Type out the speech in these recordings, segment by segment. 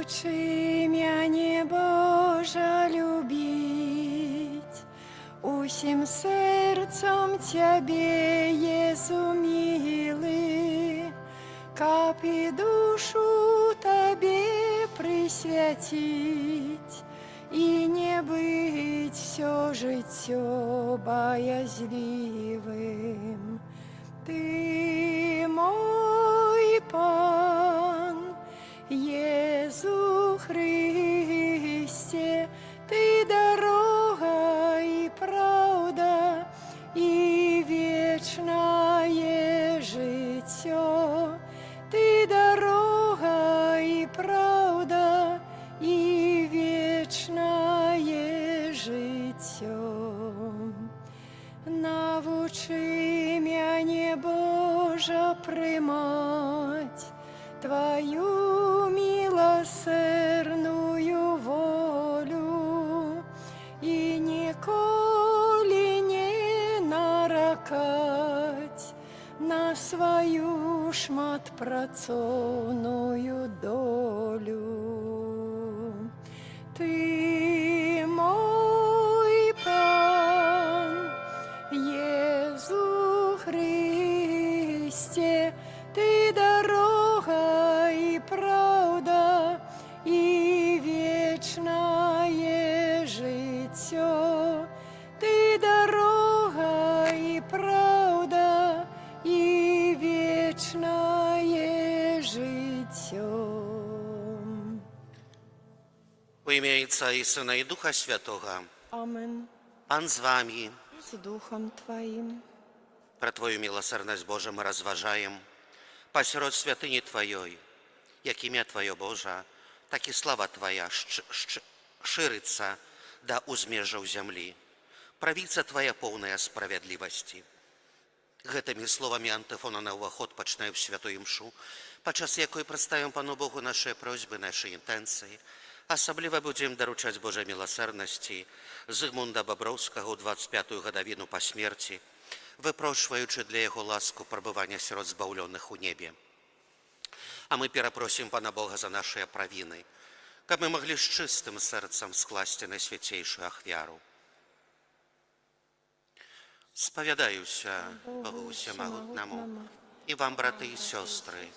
Навучи мяне, Божа, любіць, усім сэрцам Цябе, Езу мілы, каб і душу Табе прысвяціць і не быць всё жыццё баязлівым. Ты мой Пан, Езу Христе, Ты дорога и правда, и вечное жыццё. Ты дорога и правда, и вечное жыццё. Навучи мяне, Божа, прымаць Твою милосердную волю и николи не наракать на свою шматпрацоўную долю. Ты мой Пан, Езу Христе, Ты дорога и правда, и вечное жыццё. Ты дорога и правда, и вечное жыццё. У ім'я Отця і Сина і Духа Святого. Амен. Пан з вами. С Духом Твоим. Про Твою милосердность, Боже, мы разважаем. Посеред святыни Твоей, як імя Твое, Божа, так и слава Твоя ширится до узмежаў земли. Правіца Твоя полная справедливости. Гэтымі словами антифона на ўваход пачнаю в святую мшу, падчас якой прадставім Пану Богу наши просьбы, наши інтэнцыі. Асабліва будзем даручаць Божай милосердности Зыгмунда Баброўскага ў 25-ю гадавіну па смерці, выпрошваючы для яго ласку прабывання сярод збаўлёных у небе. А мы перапросім Пана Бога за нашыя правіны, каб мы маглі з чыстым сэрцам скласці найсвяцейшую ахвяру. Спавядаюся Богу Усемагутнаму і вам, браты і сёстры,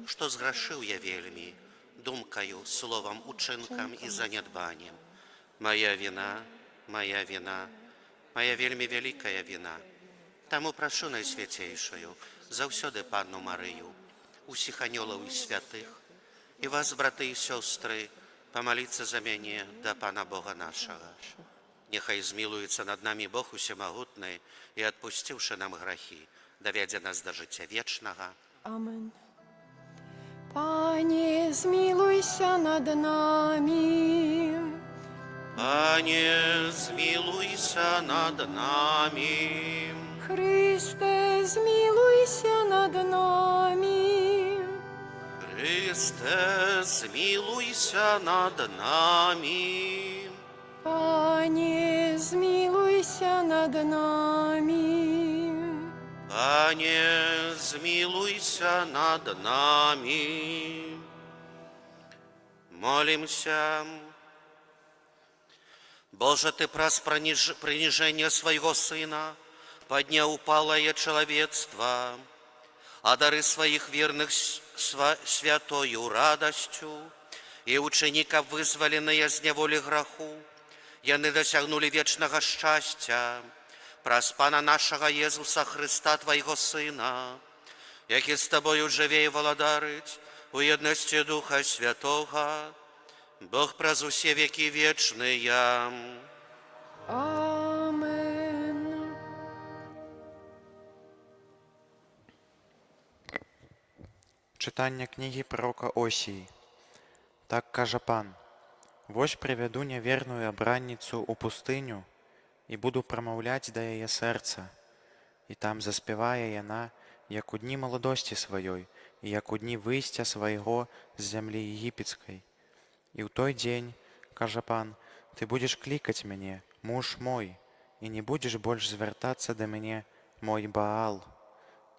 што зграшыў я вельмі думкаю, словам, учынкам і занядбаннем. Моя вина, моя вина, моя вельмі вялікая вина. Таму прашу найсвяцейшую заўсёды Панну Марыю, усіх анёлаў і святых, і вас, браты і сёстры, памаліцца за мяне да Пана Бога нашага. Няхай змілуецца над намі Бог Усемагутны і, адпусціўшы нам грахі, давядзе нас да жыцця вечнага. Амен. Пане, змилуйся над нами. Пане, змилуйся над нами. Христе, змилуйся над нами. Христе, змилуйся над нами. Пане, змилуйся над нами. Пане, змилуйся над нами. Молимся. Боже, Ты праз принижение Своего Сына поднял упалое человечество, а дары Своих верных святою радостью и учеников, вызволенные из неволи граху, яны досягнули вечного счастья. Праз Пана нашага Езуса Христа, Твоего Сына, які з Тобою живе і владарить у єдності Духа Святого, Бог праз усе веки вечные. Амен. Читання книги пророка Осії. Так каже Пан: «Вось приведу неверную обранницу у пустыню, і буду промовляць да яе сэрца, і там заспявае яна, як у дні маладосці сваёй, і як у дні выйсця свайго з зямлі егіпецкай. І ў той дзень, кажа Пан, ты будзеш клікаць мяне, муж мой, і не будзеш больш звяртацца да мяне, мой Баал.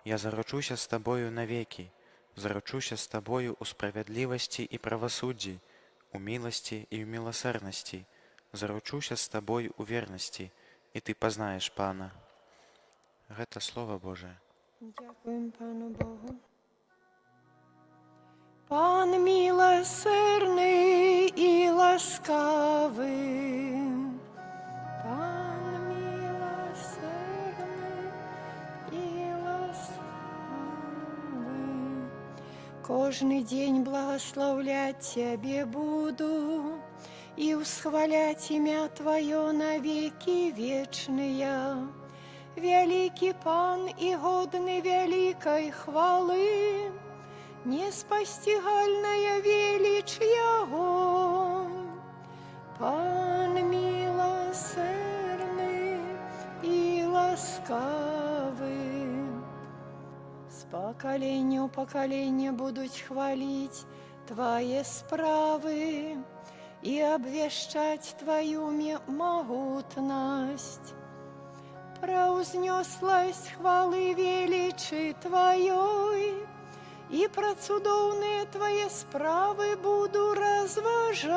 Я заручуся з табою навекі, заручуся з табою ў справядлівасці і правасуддзі, у милости и в милосердности, заручуся с тобой у верности, и ты познаешь Пана». Гэта Слово Божие. Дякуємо Пану Богу. Пан милосердний і ласкавий, Пан милосердний і ласкавий. Кожний день благословлять Тебе буду и восхвалять имя Твое навеки вечные. Великий Пан и годный великой хвалы, неспостигальная величь Его. Пан милосердный и ласкавый. С поколения в поколение будут хвалить Твои справы и обвещать Твою могутность. Праузнеслась хвалы величи Твоей, и про цудовные Твои справы буду разважать.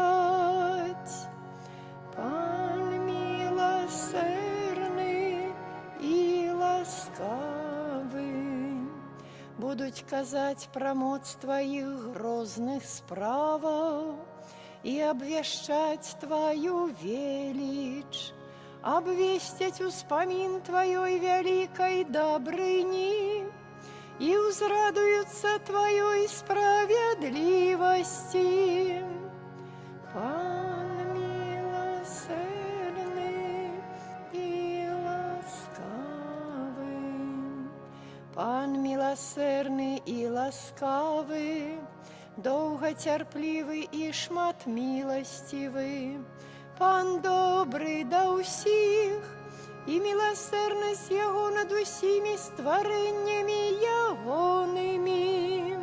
Пан милосердный и ласкавый, будуть казать про моц Твоих грозных справов и обвещать Твою величь. Обвестять успомин Твоей великой добрыни, и узрадуются Твоей справедливости. Пан милосердный и ласкавый, Пан милосердный и ласкавый, долготерпливый и шмат милостивый. Пан добрый да усіх, і милосердность Его над усіми створеннями Ягоними.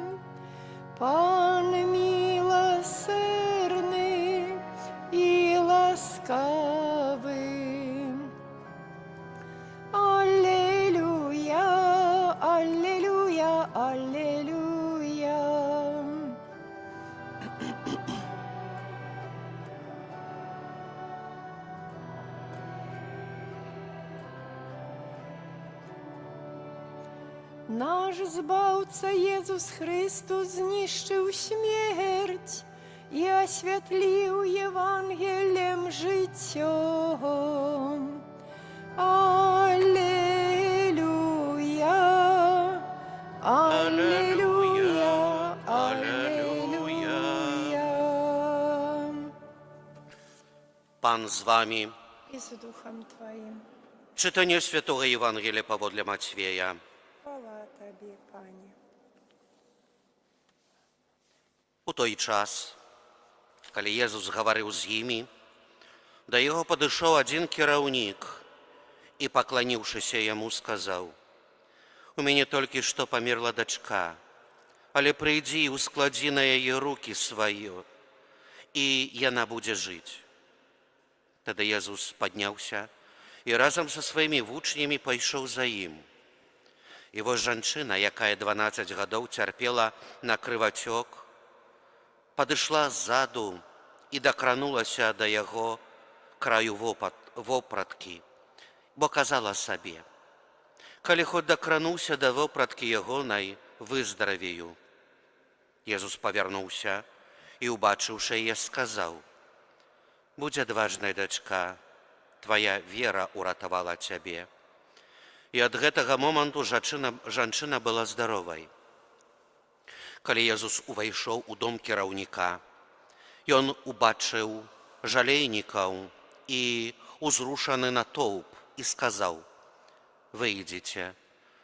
Пан милосердный і ласкавий. Аллилуйя, аллилуйя, аллилуйя. Наш Збавца Єсус Христос знищив смерть і освятлив Євангелієм життям. Аллилуйя, аллилуйя, аллилуйя. Пан з вами. І з Духом Твоїм. Czytanie Świętego Ewangelia powodle Matwieja. Хвала Тобі, Пані. У той час, калі Езус гаварыў з імі, да яго падышоў адзін кіраўнік і, пакланіўшыся яму, сказаў: «У мяне толькі што памерла дачка, але прыйдзі і ускладзі на яе рукі свае, і яна будзе жыць». Тады Езус падняўся і разам са сваімі вучнямі пайшоў за ім. І вось жанчына, якая 12 гадоў цярпела на крывацёк, падышла ззаду і дакранулася да яго краю вопраткі, бо казала сабе: «Калі хоць дакрануўся да вопраткі ягонай, выздаравею». Езус павярнуўся і, убачыўшы яе, сказаў: «Будзь адважнай, дачка, твая вера ўратавала цябе». І ад гэтага моманту жанчына была здаровай. Калі Езус увайшоў у дом кіраўніка, ён убачыў жалейнікаў і узрушаны натоўп і сказаў: «Выйдзіце,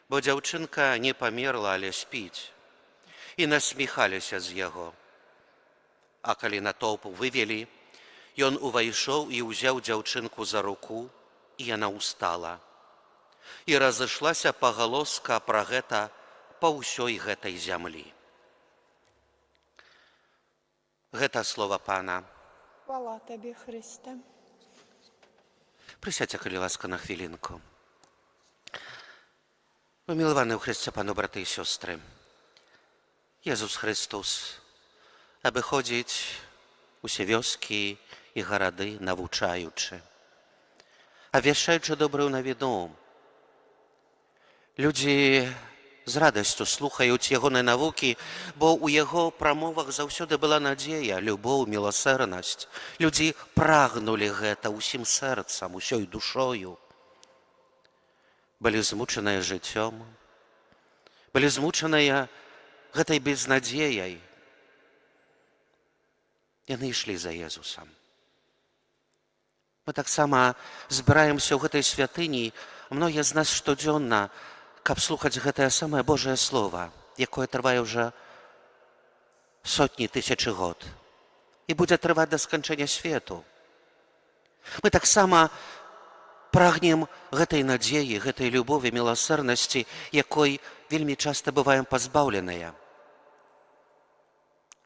бо дзяўчынка не памерла, але спіць». І насміхаліся з яго. А калі натоўп вывелі, ён увайшоў і ўзяў дзяўчынку за руку, і яна ўстала. І разышлася пагалоска пра гэта па ўсёй гэтай зямлі. Гэта слова Пана. Хвала Тобі, Христе. Присядьте, калі ласка, на хвилинку. Умилованы ў Христе Пану, браты і сёстры, Езус Христос, aby chodzić усе вёскі і гарады, навучаючы, абвяшчаючы добрую навіну. Людзі з радасцю слухаюць ягонай навукі, бо ў яго прамовах заўсёды была надзея, любоў, міласэрнасць. Людзі прагнулі гэта ўсім сэрцам, усёй душою. Былі змучаныя жыццём, былі змучаныя гэтай безнадзеяй. Яны ішлі за Езусам. Мы таксама збіраемся ў гэтай святыні, многія з нас штодзённа, каб слухаць гэтае самае Божае Слова, якое трывае ўжо сотні тысячы год і будзе трываць да сканчэння свету. Мы таксама прагнем гэтай надзеі, гэтай любові, міласэрнасці, якой вельмі часта бываем пазбаўленыя.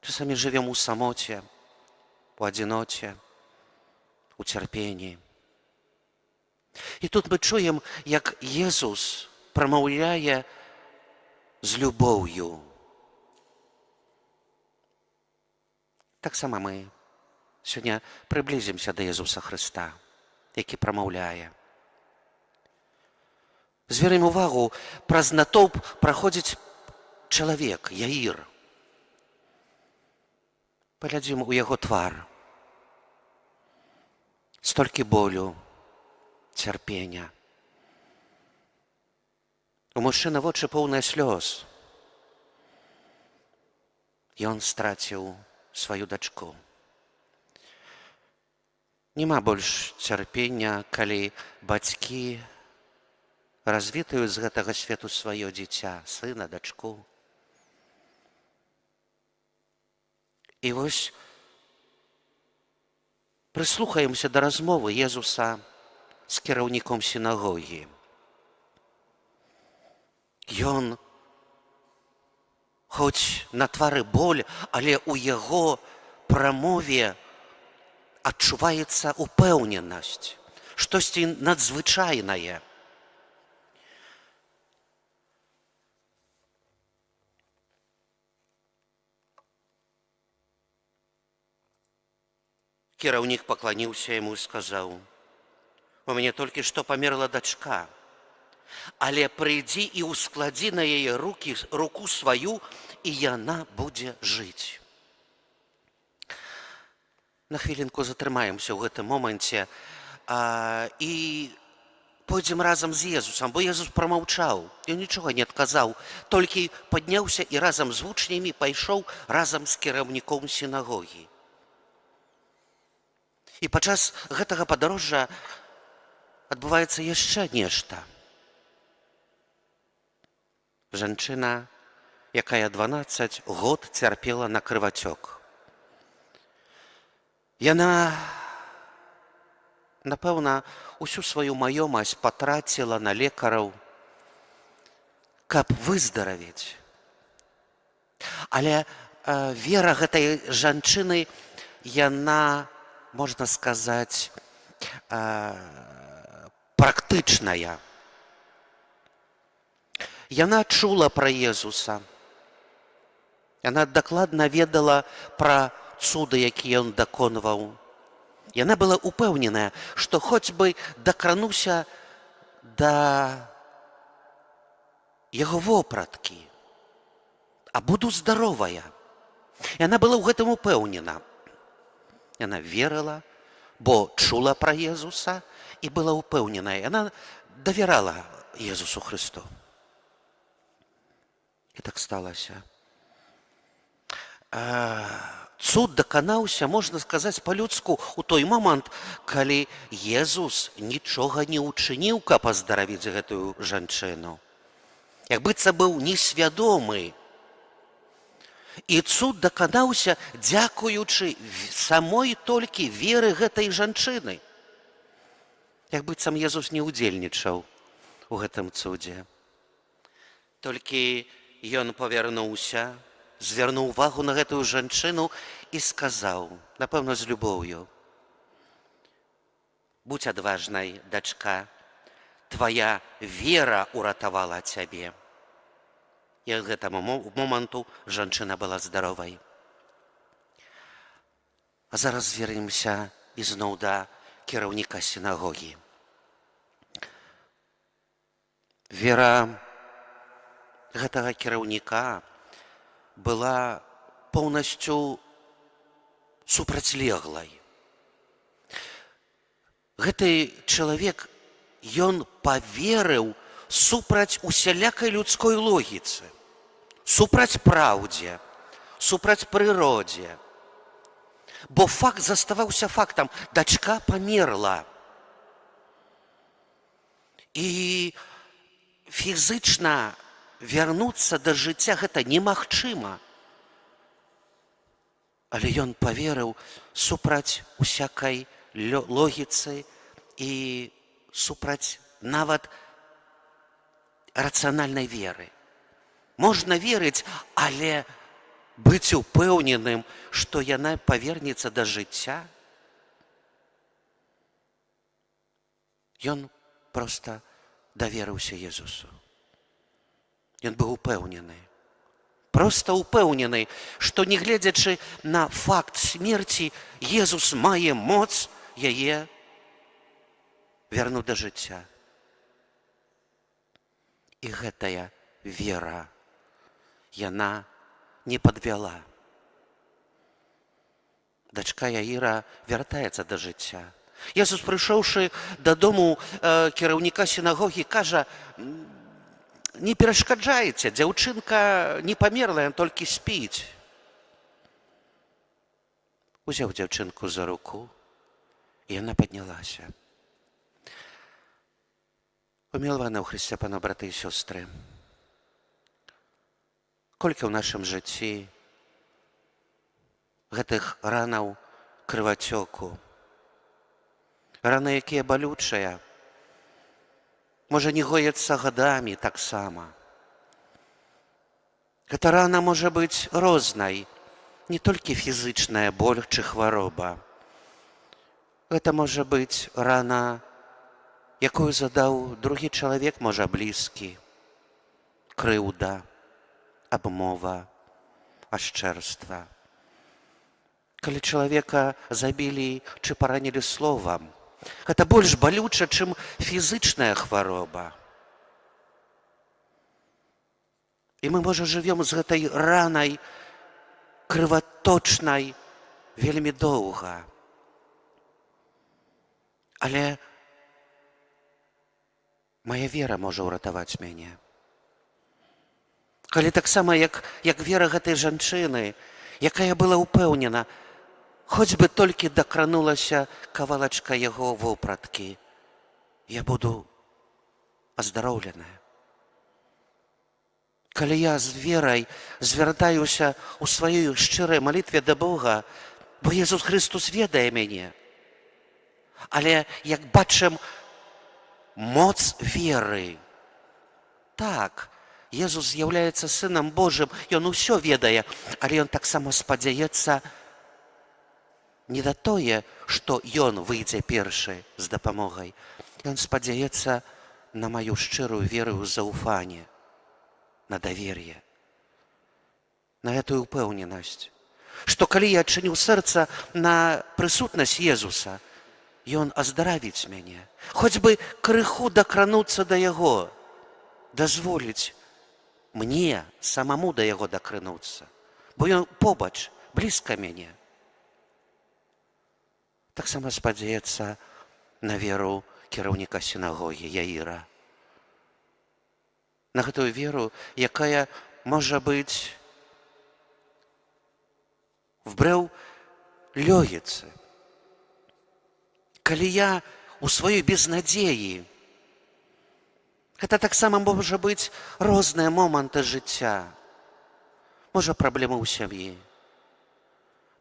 Часамі жывем у самоце, у адзіноце, у цярпенні. І тут мы чуем, як Езус прамаўляе з любоўю. Таксама мы сёння прыблізімся да Езуса Хрыста, які прамаўляе. Звернем увагу, праз натоўп праходзіць чалавек, Яір. Паглядзім у яго твар. Столькі болю, цярпення. У мужчыны вочы поўныя слёз. Ён страціў сваю дачку. Нема больш цярпення, калі бацькі развітаюць з гэтага свету сваё дзіця, сына, дачку. І вось прыслухаемся да размовы Езуса з кіраўніком сінагогі. Ён, хоць на твары боль, але ў яго прамове адчуваецца упэўненасць, штосьці надзвычайнае. Кіраўнік пакланіўся яму і сказаў: «У мяне толькі што памерла дачка, але прыйдзі і ўскладзі на яе руку сваю, і яна будзе жыць». На хвілінку затрымаемся ў гэтым моманце і пойдзем разам з Езусам, бо Езус прамаўчаў, ён нічога не адказаў, толькі падняўся і разам з вучнямі пайшоў разам з кіраўніком сінагогі. І падчас гэтага падарожжа адбываецца яшчэ нешта. Жанчына, якая 12 год цярпела на крывацёк. Яна, напэўна, усю сваю маёмасць патраціла на лекараў, каб выздаравіць. Але вера гэтай жанчыны, яна, можна сказаць, практычная. Яна чула пра Езуса. Яна дакладна ведала пра цуды, якія ён даконваў. Яна была упэўненая, што хоць бы дакрануся да яго вопраткі, а буду здаровая. Яна была ў гэтым упэўнена. Яна верыла, бо чула пра Езуса і была упэўненая. Яна давярала Езусу Хрысту. І так сталася. Цуд даканаўся, можна сказаць па-людску, у той момант, калі Езус нічога не ўчыніў, каб аздаравіць гэтую жанчыну. Як быццам быў несвядомы. І цуд даканаўся, дзякуючы самой толькі веры гэтай жанчыны. Як быццам Езус не ўдзельнічаў у гэтым цудзе. Толькі ён павярнуўся, звярнуў увагу на гэтую жанчыну і сказаў, напэўна, з любоўю: «Будзь адважнай, дачка, твая вера ўратавала цябе». І ад гэтага моманту жанчына была здаровай. А зараз звернемся ізноў да кіраўніка сінагогі. Вера гэтага кіраўніка была поўнасцю супрацьлеглай. Гэты чалавек, ён паверыў супраць усялякай людской логіцы, супраць праўдзе, супраць прыродзе. Бо факт заставаўся фактам. Дачка памерла. І фізычна вярнуцца да жыцця гэта немагчыма. Але ён паверыў супраць усякай логіцы і супраць нават рацыянальнай веры. Можна верыць, але быць упэўненым, што яна павернецца да жыцця. Ён проста даверыўся Езусу. Ён быў упэўнены. Проста упэўнены, што нягледзячы на факт смерці, Езус мае моц яе вярнуць да жыцця. І гэтая вера, яна не падвяла. Дачка Яіра вяртаецца да жыцця. Езус, прыйшоўшы дадому кіраўніка сінагогі, кажа: не перашкаджайце, дзяўчынка не памерла, ён толькі спіць. Узяў дзяўчынку за руку, і яна паднялася. Умілаваны ў Хрысце, пано, браты і сёстры, колькі ў нашым жыцці гэтых ранаў крывацёку, раны, якія балючыя, можа, не гояцца гадамі таксама. Гэта рана можа быць рознай, не толькі фізычная боль ці хвароба. Гэта можа быць рана, якую задаў другі чалавек, можа, блізкі, крыўда, абмова, ашчэрства. Калі чалавека забілі ці паранілі словам, гэта больш балюча, чым фізычная хвароба. І мы, можа, жывём з гэтай ранай крываточнай вельмі доўга. Але мая вера можа ўратаваць мяне. Калі таксама, як вера гэтай жанчыны, якая была ўпэўнена, хоць бы толькі дакранулася кавалачка яго вопраткі, я буду аздароўленая. Калі я з верай звяртаюся ў сваёй шчырай малітве да Бога, бо Езус Христус ведае мяне. Але, як бачым, моц веры. Так, Езус з'яўляецца Сынам Божым, Ён усё ведае, але Ён таксама спадзяецца не да тое, што Ён выйдзе першы з дапамогай. Ён спадзяецца на маю шчырую веру ў заўфанне, на давер'е, на гэтую ўпэўненасць, што калі я адчыню сэрца на прысутнасць Езуса, Ён аздаравіць мяне, хоць бы крыху дакрануцца да Яго, дазволіць мне самаму да Яго дакрануцца, бо Ён побач, блізка мяне. Таксама спадзяецца на веру кіраўніка сінагогі Яіра. На гэтую веру, якая, можа быць, вбрэў лёгіцы. Калі я у сваёй безнадзеі, гэта таксама можа быць розныя моманты жыцця. Можа, праблемы ў сям'і.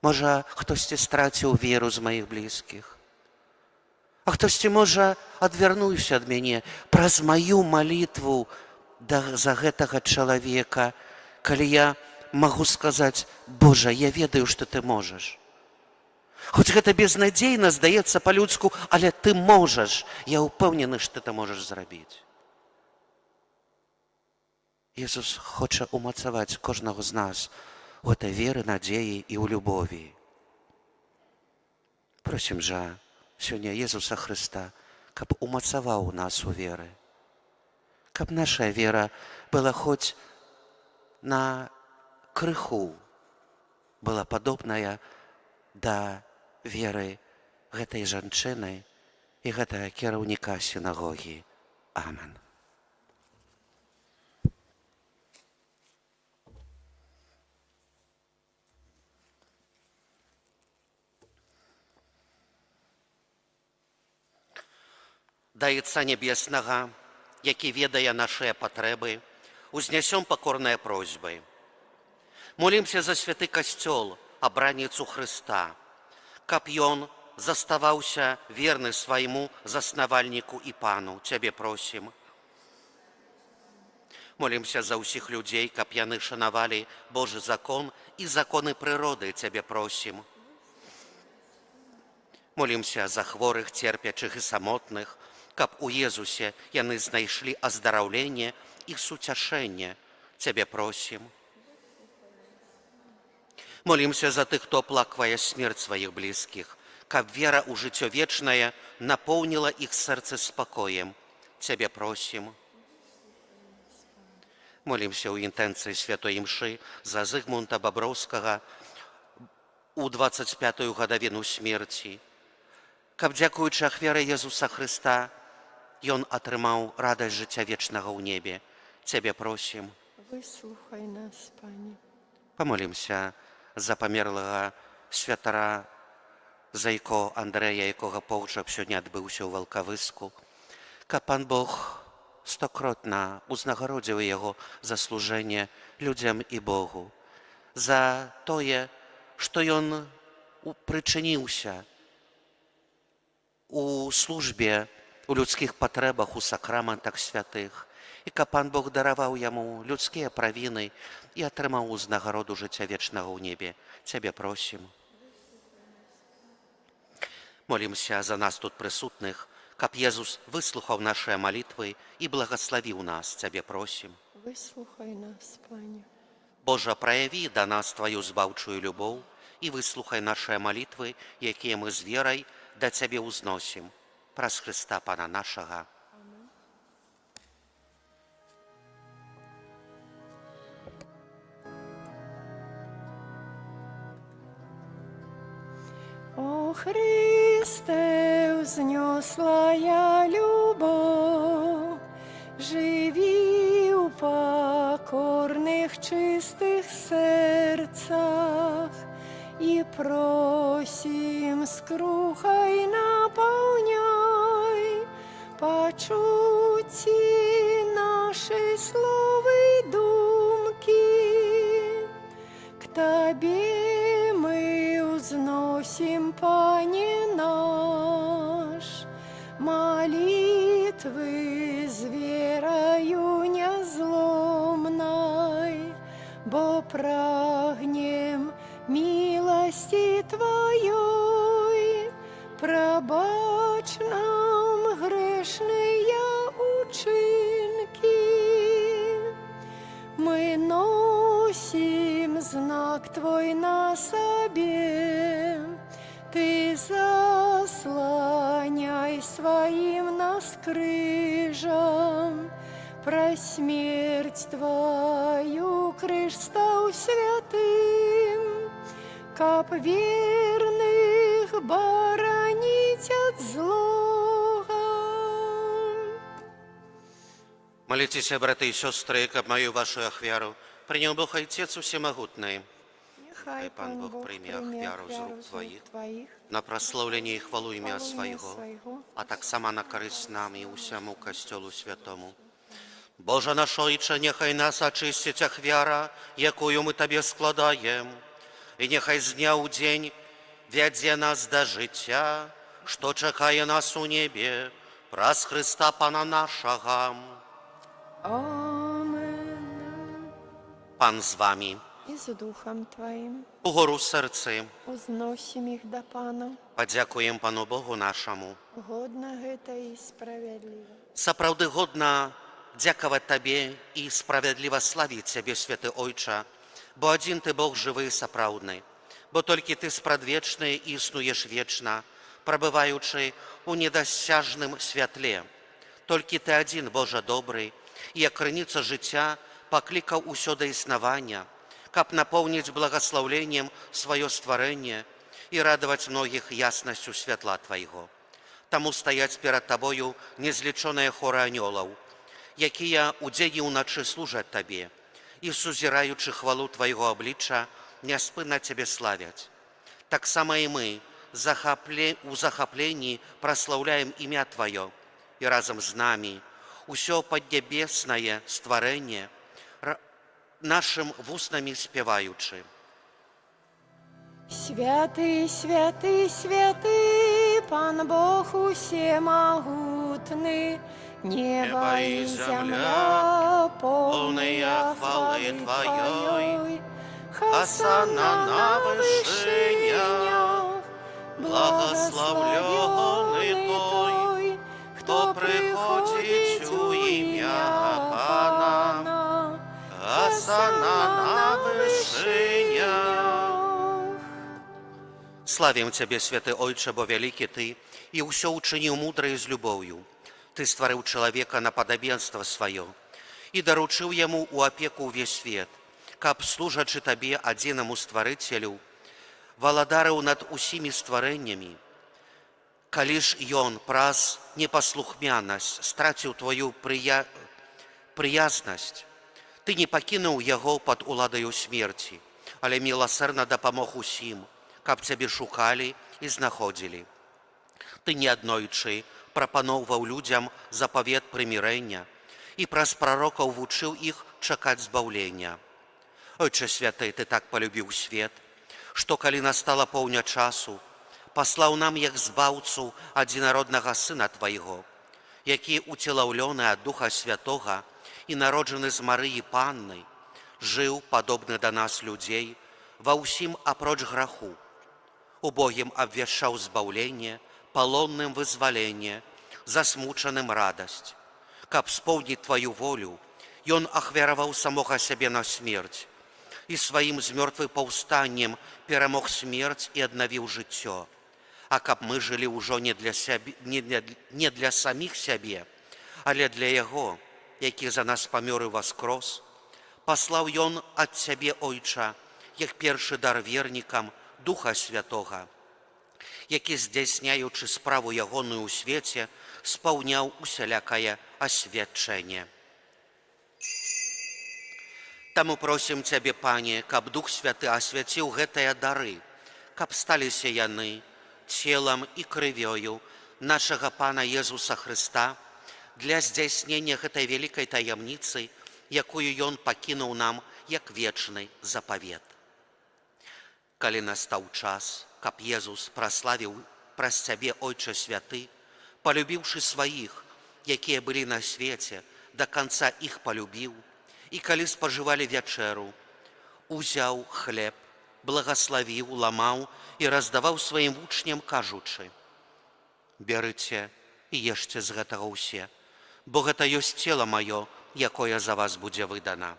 Можа, хтосьці страціў веру з маіх блізкіх. А хтосьці, можа, адвярнуўся ад мяне праз маю малітву за гэтага чалавека, калі я магу сказаць: Божа, я ведаю, што Ты можаш. Хоць гэта безнадзейна здаецца па-людску, але Ты можаш. Я ўпэўнены, што Ты можаш зрабіць. Езус хоча умацаваць кожнага з нас у гэтай веры, надзеі і ў любові. Просім жа сёння Езуса Хрыста, каб умацаваў нас у веры, каб наша вера была хоць на крыху, была падобная да веры гэтай жанчыны і гэтага кіраўніка сінагогі. Амен. Да Отца Небеснага, які ведае нашыя патрэбы, узнясём пакорныя просьбы. Молімся за святы касцёл, абранніцу Хрыста, каб ён заставаўся верны свайму заснавальніку і пану. Цябе просім. Молімся за ўсіх людзей, каб яны шанавалі Божы закон і законы прыроды. Цябе просім. Молімся за хворых, церпячых і самотных, каб у Езусе яны знайшлі аздараўленне і суцяшэнне. Цябе просім. Молімся за тых, хто аплаквае смерць сваіх блізкіх, каб вера ў жыццё вечнае напоўніла іх сэрцы спакоем. Цябе просім. Молімся ў інтэнцыі святой імшы за Зыгмунта Баброўскага у 25-ю гадавіну смерці, каб, дзякуючы ахверы Езуса Хрыста, ён атрымаў радасць жыцця вечнага ў небе. Цябе просім. Выслухай нас, Пане. Памолімся за памерлага святара Зайко Андрэя, якога пограб сёння адбыўся ў Валкавыску, каб Пан Бог стокротна узнагародзіў яго за служэнне людзям і Богу, за тое, што ён прычыніўся у службе, у людскіх патрэбах, у сакраментах святых, і каб Пан Бог дараваў яму людскія правіны і атрымаў узнагароду жыцця вечнага ў небе. Цябе просім. Молімся за нас тут прысутных, каб Езус выслухаў нашыя малітвы і благаславіў нас. Цябе просім. Выслухай нас, Пане. Божа, праяві да нас Тваю збаўчую любоў і выслухай нашыя малітвы, якія мы з верай да Цябе ўзносім. Праз Хрыста Пана нашага. О Христе, взнесла любов, живи у покорных чистых сердцах, и просим скрухой наполняй почути наши словы и думки. К Тебе мы узносим, Пане наш, молитвы с верою незломной, бо прагнем милости Твоей, пробач нам грешные учинки. Мы носим знак Твой на себе, Ты заслоняй своим нас крыжом, про смерть Твою крыж стал святым, каб верных боронить от злого. Молитеся, браты и сестры, каб мою вашу ахвяру принял Бог Отец Всемогутный, Нехай Пан Бог прийме ахвяру з рук Твоїх, на прославлення і хвалу ім'я Свого, а так само на користь нам і усьому Костьолу Святому. Боже наш Ойче, нехай нас очистить ахвяра, якою ми Тобі складаєм, і нехай з дня у день вядзе нас до життя, що чекає нас у небі, праз Христа Пана нашого. Амен. Пан з вами. И с Духом Твоим Угору серці. узносим их до Пана. Подякуємо Пану Богу нашому. Годно это и справедливо. Сапраўды годна дзякаваць Табе і справядліва славіць Цябе, Святы Ойча, бо адзін Ты Бог жывы і сапраўдны, бо толькі Ты спрадвечны і існуеш вечна, прабываючы у недасяжным святле. Толькі Ты адзін, Божа добры, і як крыніца жыцця паклікаў усё да існавання, каб напоўніць благаслаўленнем сваё стварэнне і радаваць многіх яснасцю святла Твайго. Таму стаяць перад Табою незлічоныя хоры анёлаў, якія ўдзень і ўначы служаць Табе, і, сузіраючы хвалу Твайго аблічча, няспынна Цябе славяць. Таксама і мы у захапленні праслаўляем імя Тваё, і разам з намі усё паднябеснае стварэнне нашым вуснамі спяваючы. Святы, святы, святы, Пан Бог усемагутны, неба і зямля полная хвалы Тваёй. Хасана на вышынях, благословленный той, хто приходить у ім'я Пана. Хасана на вышынях. Славім Цябе, святы Ойче, бо вялікі Ты, і ўсё ўчыніў мудрай з любоўю. Ты стварыў чалавека на падабенства сваё і даручыў яму ў апеку ўвесь свет, каб, служачы Табе, адзінаму стварыцелю, валадарыў над усімі стварэннямі. Калі ж ён праз непаслухмянасць страціў Тваю прыязнасць, Ты не пакінуў яго пад уладаю смерці, але міласэрна дапамог усім, каб Цябе шукалі і знаходзілі. Ты неаднойчы прапаноўваў людзям запавет прымірэння і праз прарокаў вучыў іх чакаць збаўлення. Ойче святы, Ты так полюбіў свет, што калі настала поўня часу, паслаў нам як збаўцу адзінароднага Сына Твайго, які уцелаўлёны ад Духа Святога і народжаны з Марыі Панны, жыў, падобны да нас людзей, ва ўсім апроч граху. Убогім абвяшчаў збаўленне, палонным вызваленне, засмучаным радасць. Каб споўніць Тваю волю, Ён ахвяраваў самога сябе на смерць і сваім з мёртвым паўстаннем перамог смерць і аднавіў жыццё. А каб мы жылі ўжо не для саміх сябе, але для Яго, які за нас памёр і воскрос, паслаў Ён ад Цябе, Ойча, як першы дар вернікам Духа Святога, які, здзяйсняючы справу ягоную ў свеце, спаўняў усялякае асвячэнне. Таму просім Цябе, Пане, каб Дух Святы асвяціў гэтыя дары, каб сталіся яны целам і крывёю нашага Пана Езуса Хрыста для здзяйснення гэтай вялікай таямніцы, якую Ён пакінуў нам як вечны запавет. Калі настаў час, каб Езус праславіў праз Цябе, Ойче святы, полюбіўшы сваіх, якія былі на свеце, да канца іх полюбіў, і калі спажывалі вячэру, узяў хлеб, благаславіў, ламаў і раздаваў сваім вучням, кажучы: «Бярыце і ешце з гэтага ўсе, бо гэта ёсць цела маё, якое за вас будзе выдана».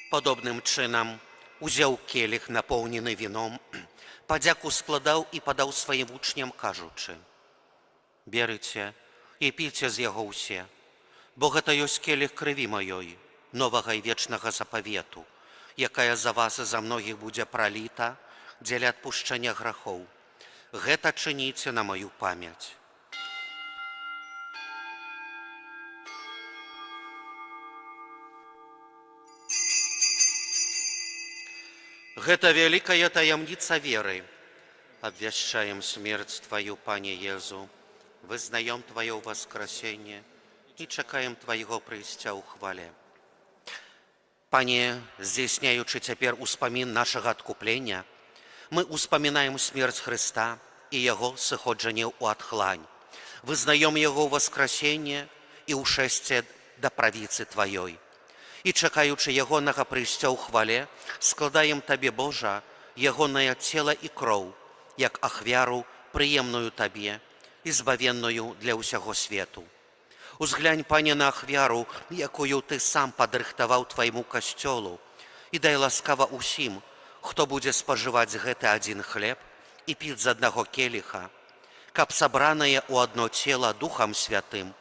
Падобным чынам узяў келіх, напоўнены віном, падзяку складаў і падаў сваім вучням, кажучы: «Берыце і піце з яго ўсе, бо гэта ёсць келіх крыві маёй, новага і вечнага запавету, якая за вас і за многіх будзе праліта дзеля адпушчэння грахоў. Гэта чыніце на маю памяць». Гэта вялікая таямніца веры. Абвяшчаем смерць Тваю, Пане Езу, вызнаем Твое воскресенье и чакаем Твоего прыйсця ў хвале. Пане, здзяйсняючы цяпер успамін нашага адкуплення, мы успамінаем смерць Хрыста і Яго сыходжанне ў адхлань, вызнаем Яго воскресенье і ўшэсце да правіцы Тваёй. І, чакаючы ягонага прыйсця ў хвале, складаем Табе, Божа, ягонае цела і кроў, як ахвяру прыемную Табе і збавенную для ўсяго свету. Узглянь, Пане, на ахвяру, якую Ты сам падрыхтаваў Твайму касцёлу, і дай ласкава ўсім, хто будзе спажываць гэты адзін хлеб і піць з аднаго келіха, каб сабраныя ў адно цела Духам Святым,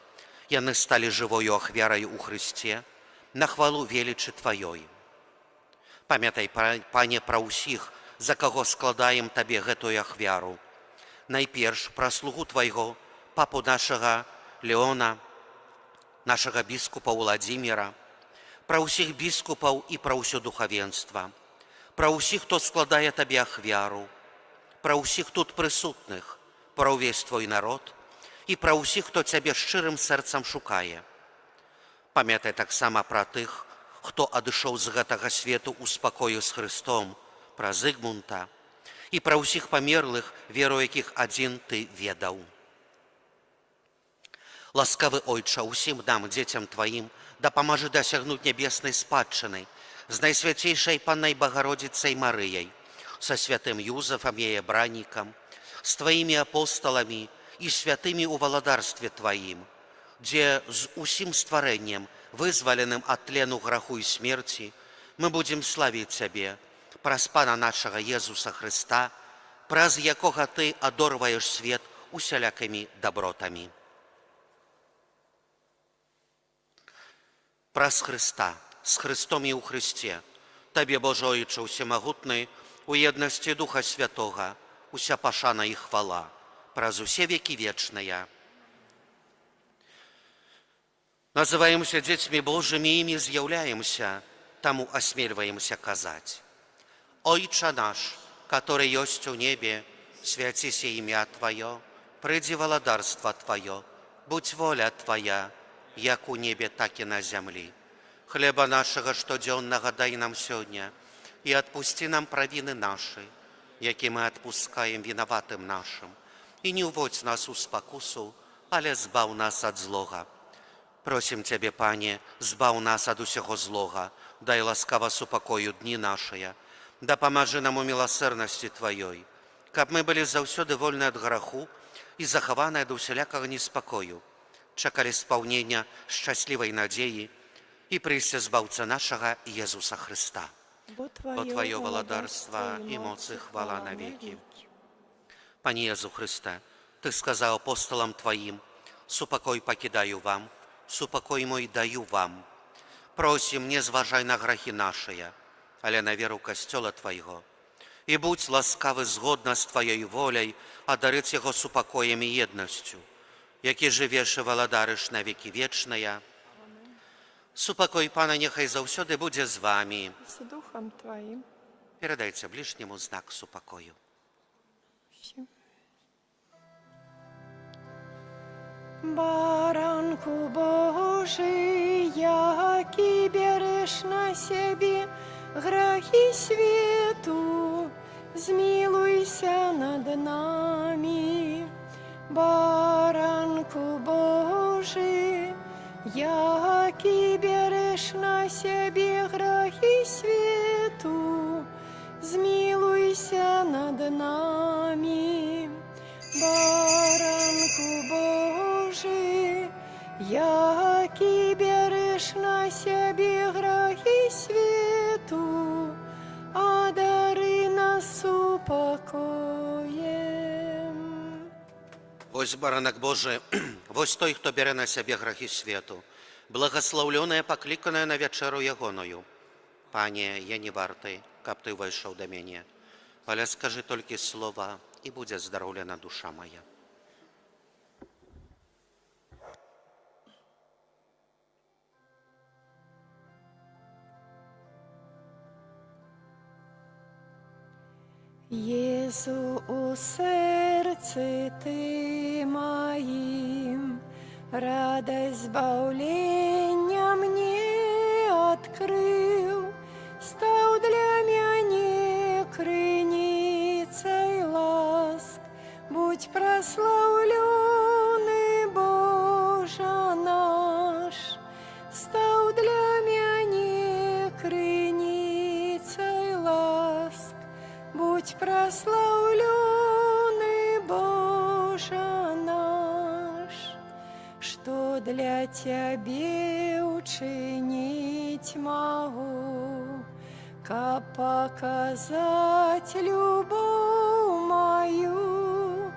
яны сталі жывою ахвярай у Хрысце на хвалу велічы Тваёй. Памятай, Пане, пра ўсіх, за каго складаем Табе гэтую ахвяру. Найперш пра слугу Твайго, папу нашага Леона, нашага біскупа Владзіміра, пра ўсіх біскупаў і пра ўсё духавенства, пра ўсіх, хто складае Табе ахвяру, пра ўсіх тут прысутных, пра ўвесь Твой народ і пра ўсіх, хто Цябе шчырым сэрцам шукае. Памятай таксама пра тых, хто адышоў з гэтага свету ў спакою з Хрыстом, пра Зыгмунта і пра ўсіх памерлых, веру якіх адзін Ты ведаў. Ласкавы Ойча, усім нам, дзецям Тваім, дапамажы дасягнуць нябеснай спадчыны з Найсвяцейшай Паннай Багародзіцай Марыяй, са святым Юзафам яе браннікам, з Тваімі апосталамі і святымі ў валадарстве Тваім, дзе з усім стварэннем, вызваленым ад тлену граху і смерці, мы будзем славіць Цябе праз Пана нашага Езуса Хрыста, праз якога Ты адорваеш свет усялякімі дабротамі. Праз Хрыста, з Хрыстом і ў Хрысце, Табе, Божа Ойча усемагутны, у еднасці Духа Святога, уся пашана і хвала, праз усе векі вечныя. Называемся дзецьмі Божымі, імі з'яўляемся, таму асмельваемся казаць. Ойча наш, который ёсць у небе, свяціся імя Тваё, прыйдзі валадарства Тваё, будь воля Твая, як у небе, так і на зямлі. Хлеба нашага штодзённага дай нам сёння, і адпусці нам правіны нашы, які мы адпускаем вінаватым нашым, і не ўводзь нас у спакусу, але збаў нас ад злога. Просім Цябе, Пане, збаў нас ад усяго злога, дай ласкава супакою дні нашыя, дапамажы нам у міласэрнасці Тваёй, каб мы былі заўсёды вольны ад граху і захаваныя ад усялякага неспакою, чакалі спаўнення шчаслівай надзеі і прыйсця збаўца нашага Езуса Хрыста. Бо Тваё валадарства і моц і хвала навекі. Пане Езу Хрысте, Ты сказаў апосталам Тваім, супакой пакідаю вам, супакой мой даю вам. Просім, не зважай на грахі нашыя, але на веру касцёла Твайго. І будь ласкавы згодна з Тваёй воляй адарыць яго супакоем і еднасцю, які жывеш і валадарыш на векі вечныя. Супакой Пана няхай заўсёды будзе з вамі. З Духом Твоим. Перадайце ближняму знак супакою. Баранку Божий, який береш на себе грехи свету, змилуйся над нами. Баранку Божий, який береш на себе грехи свету, змилуйся над нами. Баранку Божий, який береш на себе грехи свету, одари нас упокоем. Вось баранак Божы, вось той, хто бярэ на сябе грахі свету, благаслаўлёная, пакліканая на вячэру ягоную. Пане, я не варты, каб Ты ўвайшоў да мяне, але скажы толькі слова, і будзе здароўлена душа моя. Jezu, u serce Ty moim, радость избавления мне открыл, стал для меня крыницей ласк. Будь прославленный, Боже наш, стал для меня крыницей ласк. Будь прославленный, Боже наш, что для Тебе учинить могу, как показать любовь мою,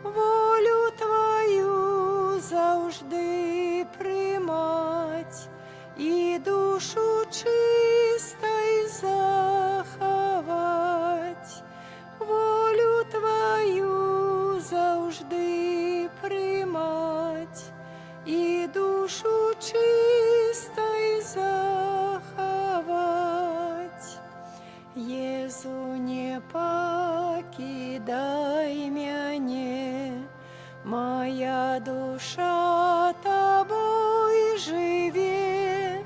волю Твою завжди примать и душу чистой заховать, волю Твою завжди примать и душу чистой заховать. Езу, не покидай мяне, моя душа Тобой живе,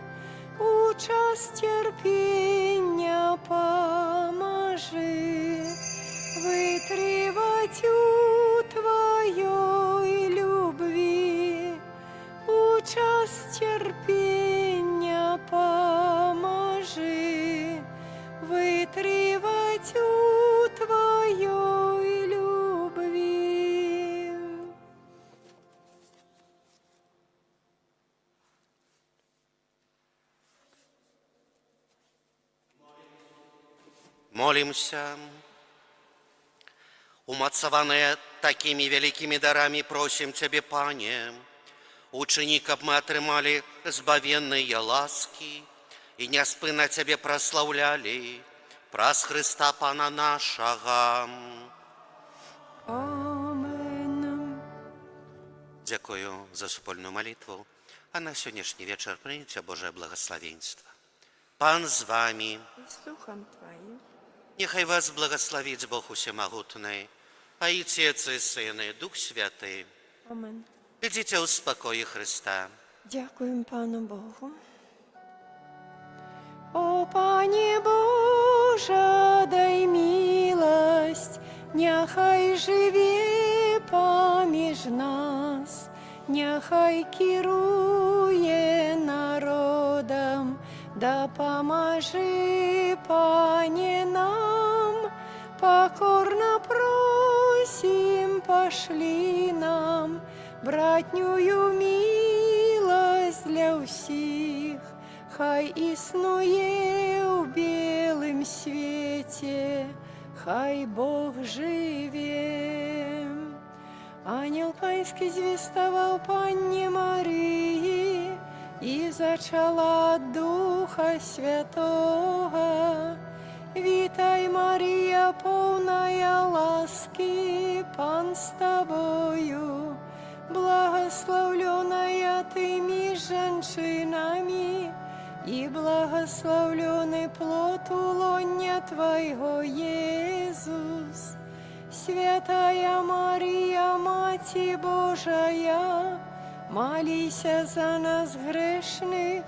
у час терпіння поможи, витривать у Твоей любви, у час терпіння поможи, витривать у Твоей любви. Молимся. Умацованные такими великими дарами, просим Тебе, Пане, учини, каб мы отрымали збавенные ласки и неспынно Тебе прославляли, праз Христа Пана нашего. Амен. Дякую за супольную молитву, а на сегодняшний вечер принятие Божие благословенство. Пан з вами, И слухом Твоим. нехай вас благословить Бог Усемогутный, а и Отец и Сын и Дух Святый. Амен. Идите у спокою Христа. Дякуємо Пану Богу. О, Пане Боже, дай милость, нехай живе поміж нас, нехай керує народом, да поможи, Пане, нам, покорно просим, пошли нам братнюю милость для всіх, хай існує у білим світі, хай Бог живе. Ангел Панський звістував Панні Марії і зачала от Духа Святого. Вітай, Марія, повная ласки, Пан з тобою, благословленная ты меж женщинами, и благословленный плод улонья Твоего, Иисус. Святая Мария, Мати Божия, молися за нас грешных,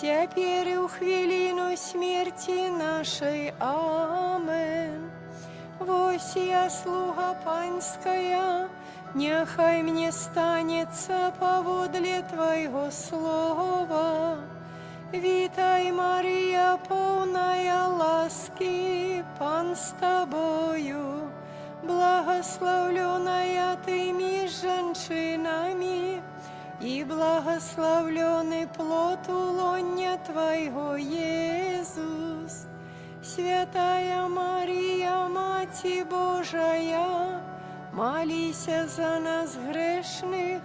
теперь и у хвилину смерти нашей. Амен. Вось я, слуга Панская, нехай мне станется поводле Твоего слова. Вітай, Марія, повная ласки, Пан с Тобою, благословленная ты меж женщинами, и благословленный плод улонья Твоего, Иисус. Святая Мария, Мати Божия, молися за нас грешных,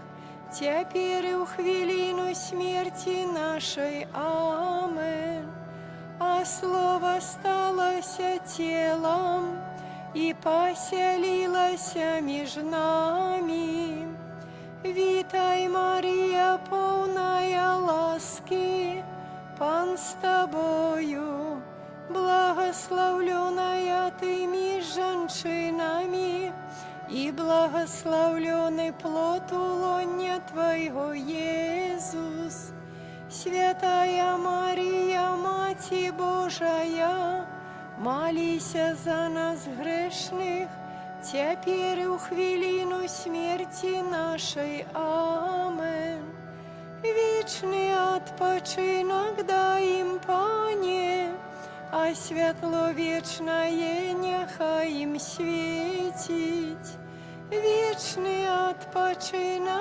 теперь и у хвилину смерти нашей. Амен. А Слово сталося телом и поселилося меж нами. Вітай, Марія, повная ласки, Пан с Тобою, благословленная ты меж женщинами, и благословленный плод улонья Твоего, Иисус. Святая Мария, Мати Божия, молися за нас грешных, теперь и у хвилину смерти нашей. Амен. Вечный odpoczynek дай им, Пане, а світло вічне нехай їм світить. Вічний odpoczynek